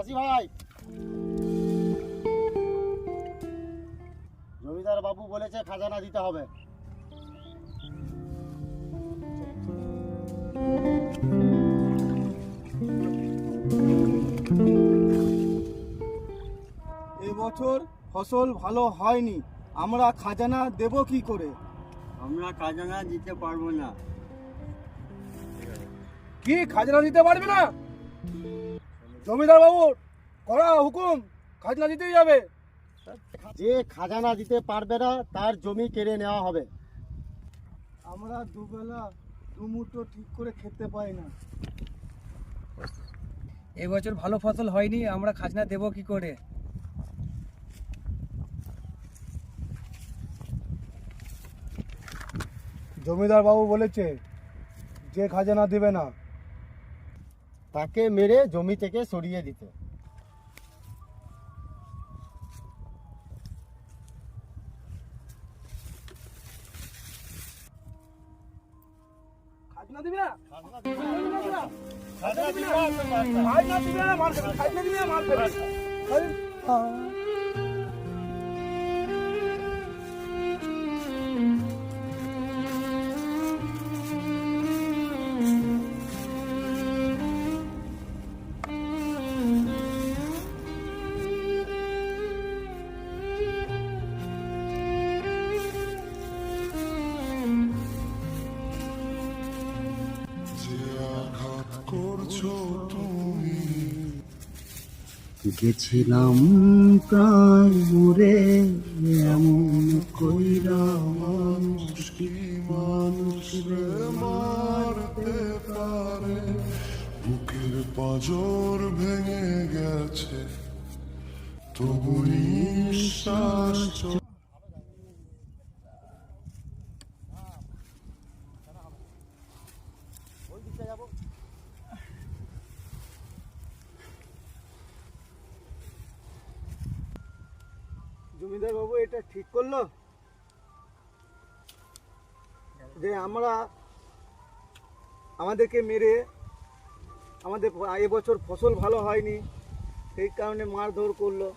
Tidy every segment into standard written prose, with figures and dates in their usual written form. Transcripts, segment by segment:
আসি ভাই। জমিদার বাবু বলেছে খাজানা দিতে হবে। এবছর ফসল ভালো হয়নি, আমরা খাজানা দেব কি করে? আমরা খাজানা দিতে পারবো না। কি খাজনা দিতে পারবে না? জমিদার বাবুর করা হুকুম, খাজনা দিতেই যাবে। যে খাজানা দিতে পারবে না তার জমি কেড়ে নেওয়া হবে। আমরা দুবেলা দুমুঠো ঠিক করে খেতে পাই না। এবছর ভালো ফসল হয়নি, আমরা খাজনা দেব কি করে? জমিদার বাবু বলেছে যে খাজনা দেবে না তাকে মেরে জমি থেকে সরিয়ে দিতে। খাজনা দিবে না, খাজনা দিবে না, খাজনা দিবে না, খাজনা দিবে না, মার খাবে, খাজনা দিবে না, মার খাবে। গেছিলাম প্রায় মরে, এমন কইরা মানুষ কি মানুষ রে মারতে পারে? বুকের পাঁজর ভেঙে গেছে, তবু নিঃশ্বাস জমিদার বাবু এটা ঠিক করলো যে আমাদেরকে মেরে, আমাদের এবছর ফসল ভালো হয়নি সেই কারণে মারধর করলো।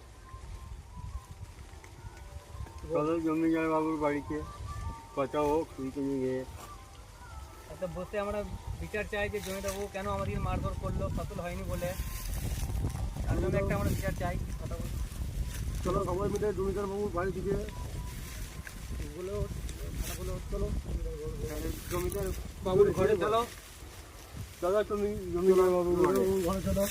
চলো জমিদার বাবুর বাড়িতে কথা হোক, তুমি গিয়ে একটা বসে আমরা বিচার চাই যে জমিদার বাবু কেন আমাদের মারধর করলো ফসল হয়নি বলে। তার জন্য একটা আমরা বিচার চাই, কথা বলি। চলো সবাই মিলে জমিদার বাবুর বাড়ি দিকে চলো, জমিদার বাবুর ঘরে চলো। চলো তুমি জমিদার বাবুর ঘরে চলো।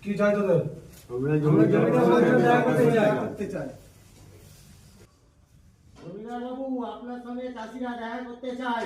কি চাই তোদের? আমরা জমিদার করতে চাই। জমিদার বাবু আপনার সঙ্গে চাষিরা দেখা করতে চাই।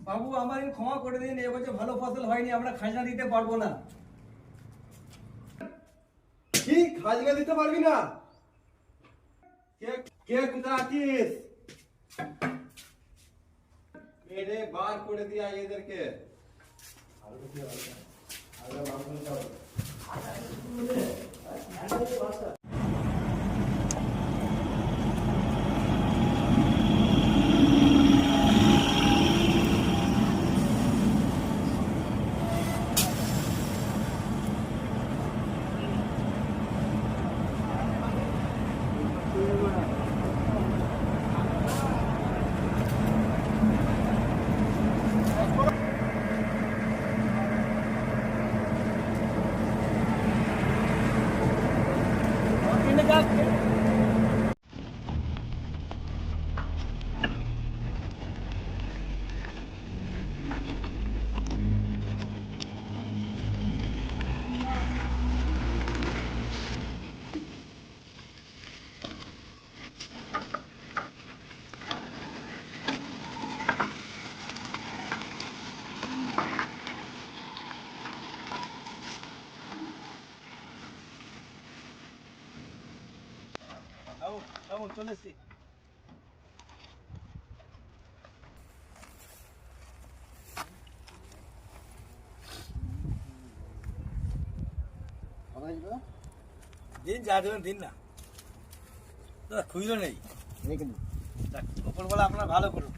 বাবু আমাদের ক্ষমা করে দিন, এবছর ভালো ফসল হয়নি, আমরা খাজনা দিতে পারবো না। কি খাজনা দিতে পারবি না? কে কোথায় আছিস? মেরে বার করে দিয়া এদেরকে। চলে এসছি। দিন যা দেবেন দিন না দাদা, খুঁজলো নেই যাক, ওপরবেলা আপনার ভালো করুন।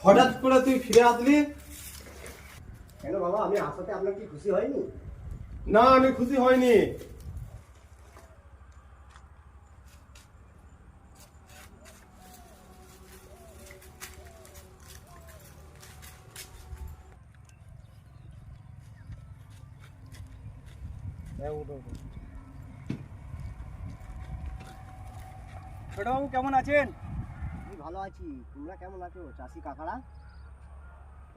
হঠাৎ করে তুই ফিরে আসলি? কেন বাবা, আমি আসাতে আপনার কি খুশি হয়নি? না, আমি খুশি হয়নি। ছোটবাবু কেমন আছেন? আমি ভালো আছি, তোমরা কেমন আছো চাষি কাকারা?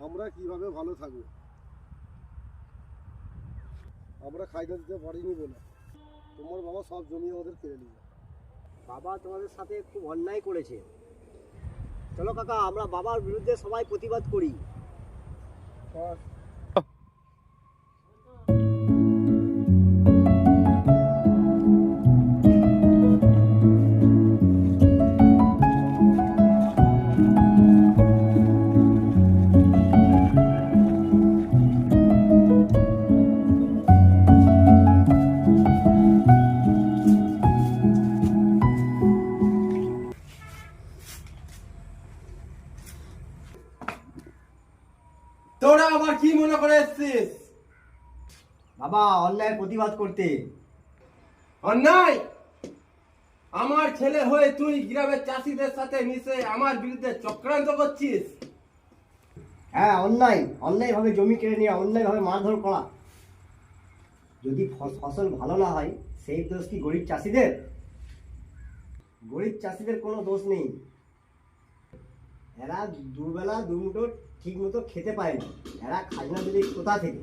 আমরা কিভাবে ভালো থাকবো? আমরা খাইতে দিতে পারিনি বলে তোমার বাবা সব জমি আমাদের কেড়ে নিল। বাবা তোমাদের সাথে খুব অন্যায় করেছে। চলো কাকা, আমরা বাবার বিরুদ্ধে সবাই প্রতিবাদ করি। তোরা আবার কি মনে করে এসছিস? বাবা, অন্যায়ের প্রতিবাদ করতে। অন্যায়? আমার ছেলে হয়ে তুই গ্রামের চাষিদের সাথে মিশে আমার বিরুদ্ধে চক্রান্ত করছিস? হ্যাঁ, অন্যায়ভাবে জমি কেড়ে নেওয়া, অন্যায়ভাবে মারধর করা। যদি ফসল ভালো না হয় সেই দোষ কি গরিব চাষিদের? গরিব চাষিদের কোনো দোষ নেই। এরা দুবেলা দুমুঠো ঠিক মতো খেতে পায় না। এরা খাজনা দিলে কোথা থেকে?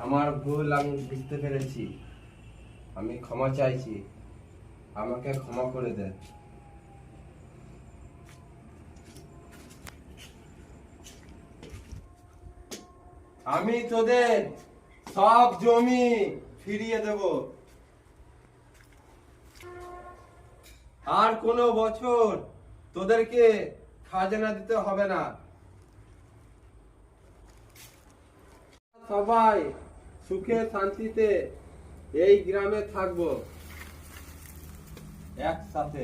আমার ভুল আমি বুঝতে পেরেছি, আমি ক্ষমা চাইছি, আমাকে ক্ষমা করে দে। আমি তোদের সব জমি ফিরিয়ে দেব, আর কোনো বছর তোদেরকে খাজনা দিতে হবে না। সবাই সুখে শান্তিতে এই গ্রামে থাকবো একসাথে।